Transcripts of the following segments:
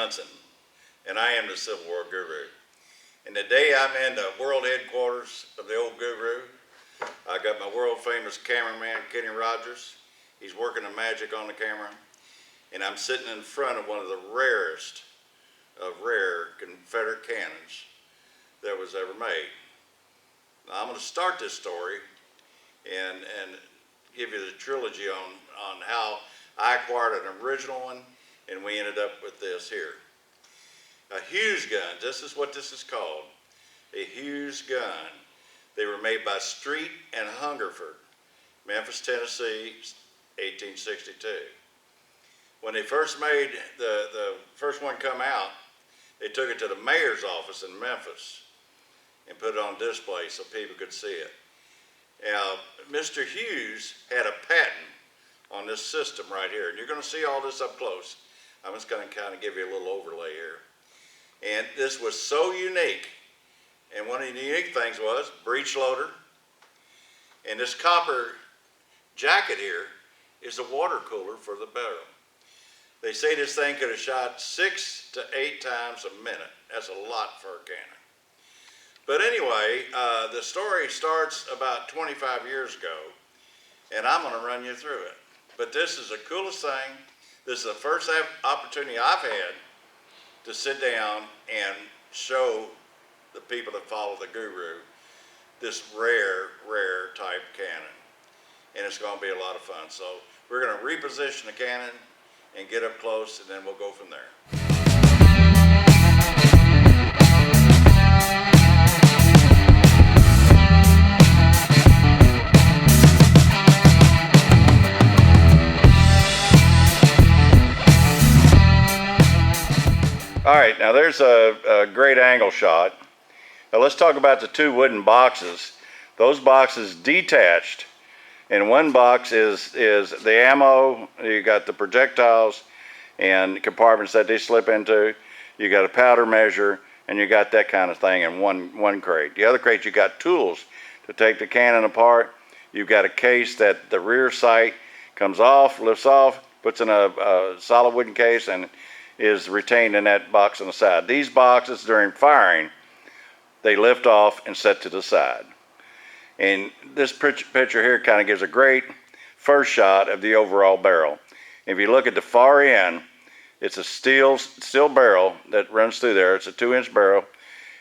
Johnson, and I am the Civil War Guru. And today I'm in the world headquarters of the old Guru. I got my world famous cameraman, Kenny Rogers. He's working the magic on the camera. And I'm sitting in front of one of the rarest of rare Confederate cannons that was ever made. Now I'm going to start this story and give you the trilogy on how I acquired an original one, and we ended up with this here. A Hugh's gun, this is what this is called, a Hugh's gun. They were made by Street and Hungerford, Memphis, Tennessee, 1862. When they first made the first one come out, they took it to the mayor's office in Memphis and put it on display so people could see it. Now, Mr. Hughes had a patent on this system right here, and you're going to see all this up close. I'm just going to kind of give you a little overlay here. And this was so unique, and one of the unique things was breech loader, and this copper jacket here is a water cooler for the barrel. They say this thing could have shot 6 to 8 times a minute. That's a lot for a cannon. But anyway, the story starts about 25 years ago, and I'm going to run you through it. But this is the coolest thing. This is the first opportunity I've had to sit down and show the people that follow the Guru this rare type cannon. And it's going to be a lot of fun. So we're going to reposition the cannon and get up close, and then we'll go from there. All right, now there's a great angle shot. Now let's talk about the two wooden boxes. Those boxes detached. And one box is the ammo, you got the projectiles and compartments that they slip into. You got a powder measure, and you got that kind of thing in one crate. The other crate, you got tools to take the cannon apart. You've got a case that the rear sight comes off, lifts off, puts in a solid wooden case, and is retained in that box on the side. These boxes, during firing, they lift off and set to the side. And this picture here kind of gives a great first shot of the overall barrel. If you look at the far end, it's a steel barrel that runs through there. It's a 2-inch barrel,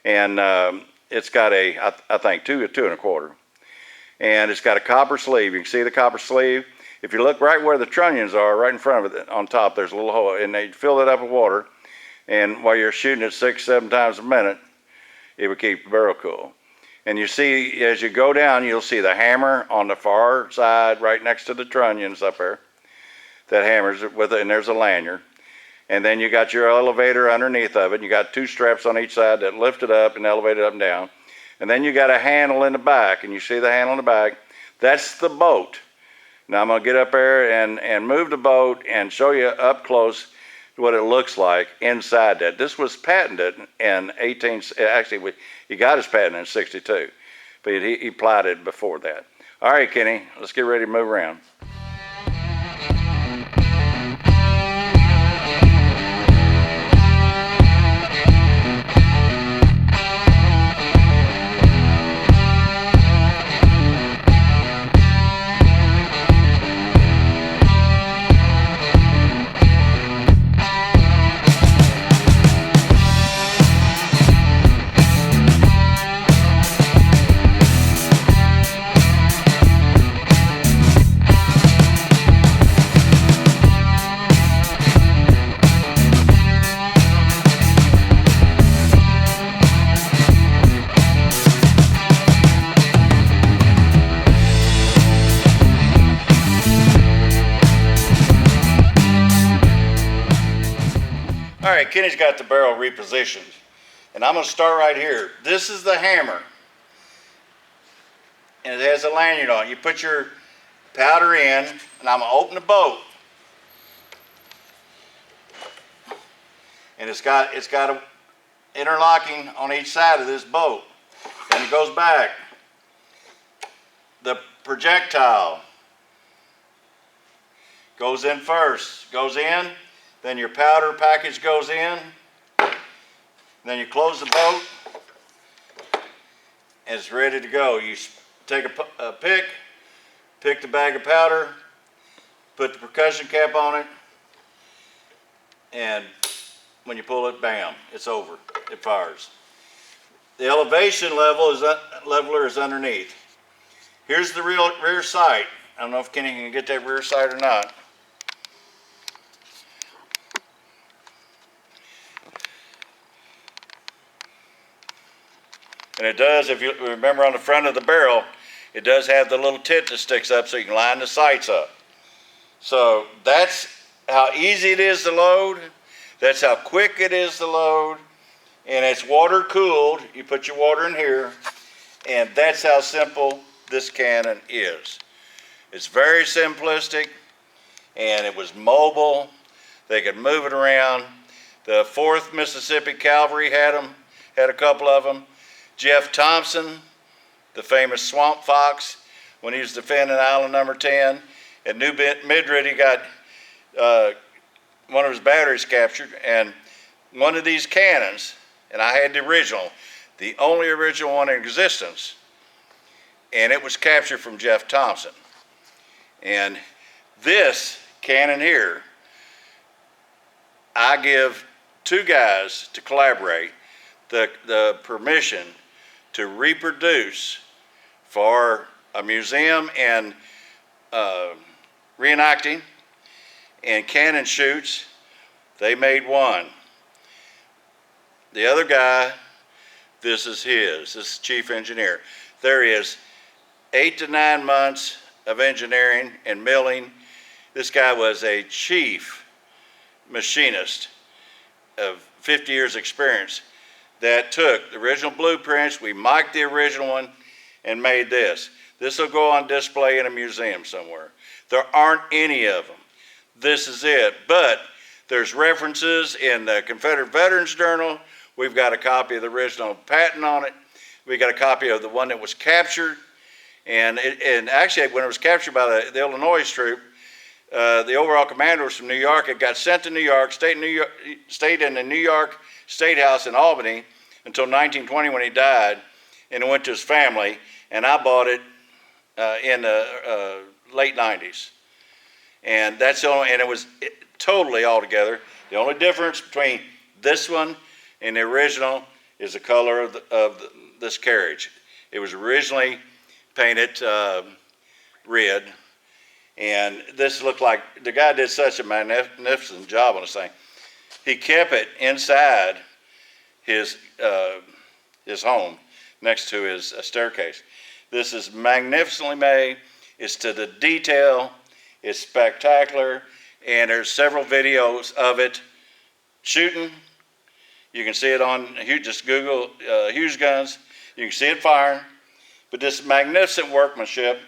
and it's got I think 2 1/4. And it's got a copper sleeve. You can see the copper sleeve. If you look right where the trunnions are, right in front of it, on top, there's a little hole, and they fill it up with water. And while you're shooting it 6, 7 times a minute, it would keep the barrel cool. And you see, as you go down, you'll see the hammer on the far side, right next to the trunnions up there. That hammers it with it, and there's a lanyard. And then you got your elevator underneath of it. And you got 2 straps on each side that lift it up and elevate it up and down. And then you got a handle in the back, and you see the handle in the back. That's the boat. Now I'm going to get up there and move the boat and show you up close what it looks like inside that. This was patented in he got his patent in 62, but he applied it before that. All right, Kenny, let's get ready to move around. All right, Kenny's got the barrel repositioned, and I'm going to start right here. This is the hammer, and it has a lanyard on it. You put your powder in, and I'm going to open the boat, and it's got a interlocking on each side of this boat, and it goes back. The projectile goes in first, goes in, Then your powder package goes in. Then you close the boat, and it's ready to go. You take a pick the bag of powder, put the percussion cap on it, and when you pull it, bam, it's over. It fires. The elevation leveler is underneath. Here's the rear sight. I don't know if Kenny can get that rear sight or not. And it does, if you remember on the front of the barrel, it does have the little tit that sticks up so you can line the sights up. So that's how easy it is to load. That's how quick it is to load. And it's water cooled. You put your water in here. And that's how simple this cannon is. It's very simplistic. And it was mobile. They could move it around. The 4th Mississippi Cavalry had a couple of them. Jeff Thompson, the famous Swamp Fox, when he was defending Island Number 10. At New Madrid, he got one of his batteries captured, and one of these cannons, and I had the original, the only original one in existence, and it was captured from Jeff Thompson. And this cannon here, I give 2 guys to collaborate the permission to reproduce for a museum and reenacting and cannon shoots. They made one. The other guy, this is his. This is chief engineer. There is 8 to 9 months of engineering and milling. This guy was a chief machinist of 50 years experience that took the original blueprints, we mic'd the original one, and made this. This will go on display in a museum somewhere. There aren't any of them. This is it. But there's references in the Confederate Veterans Journal. We've got a copy of the original patent on it. We got a copy of the one that was captured. And actually, when it was captured by the Illinois troop, the overall commander was from New York. It got sent to New York, stayed in the New York State House in Albany until 1920 when he died, and it went to his family. And I bought it in the late 90s. And that's the only, and it was totally all together. The only difference between this one and the original is the color of this carriage. It was originally painted red, and this looked like, the guy did such a magnificent job on this thing. He kept it inside his home next to his staircase. This is magnificently made. It's to the detail. It's spectacular, and there's several videos of it shooting. You can see it on, just Google Hugh's guns. You can see it firing. But this magnificent workmanship,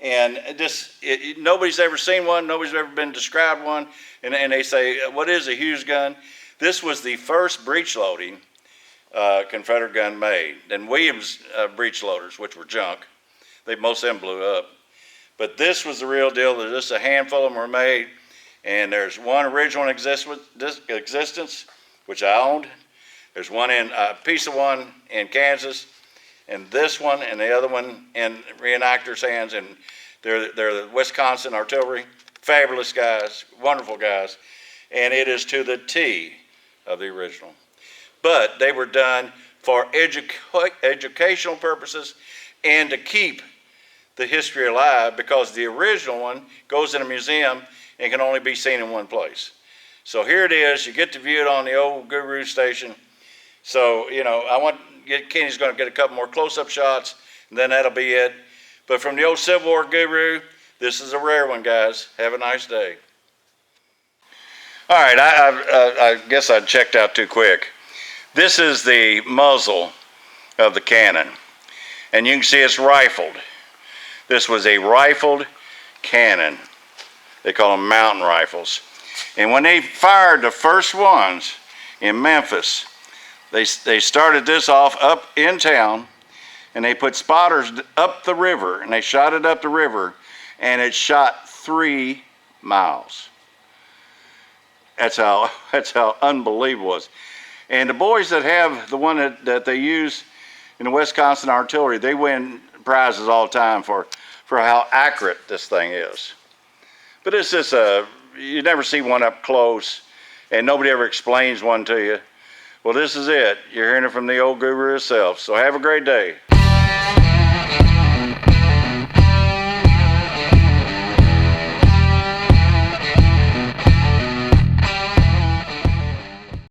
and this, nobody's ever seen one, nobody's ever been described one, and they say, what is a Hughes gun? This was the first breech-loading Confederate gun made. Then Williams breech loaders, which were junk, most of them blew up. But this was the real deal. There's just a handful of them were made, and there's one original in existence, which I owned. There's one in a piece of one in Kansas, and this one and the other one in reenactors' hands, and they're the Wisconsin artillery. Fabulous guys, wonderful guys, and it is to the T of the original. But they were done for educational purposes and to keep the history alive, because the original one goes in a museum and can only be seen in one place. So here it is. You get to view it on the old Guru station. So, you know, Kenny's going to get a couple more close-up shots, and then that'll be it. But from the old Civil War Guru, this is a rare one, guys. Have a nice day. All right, I guess I checked out too quick. This is the muzzle of the cannon, and you can see it's rifled. This was a rifled cannon. They call them mountain rifles. And when they fired the first ones in Memphis, they started this off up in town, and they put spotters up the river, and they shot it up the river, and it shot 3 miles. That's how unbelievable it was. And the boys that have the one that they use in the Wisconsin Artillery, they win prizes all the time for how accurate this thing is. But it's just you never see one up close, and nobody ever explains one to you. Well, this is it. You're hearing it from the old guru himself. So have a great day.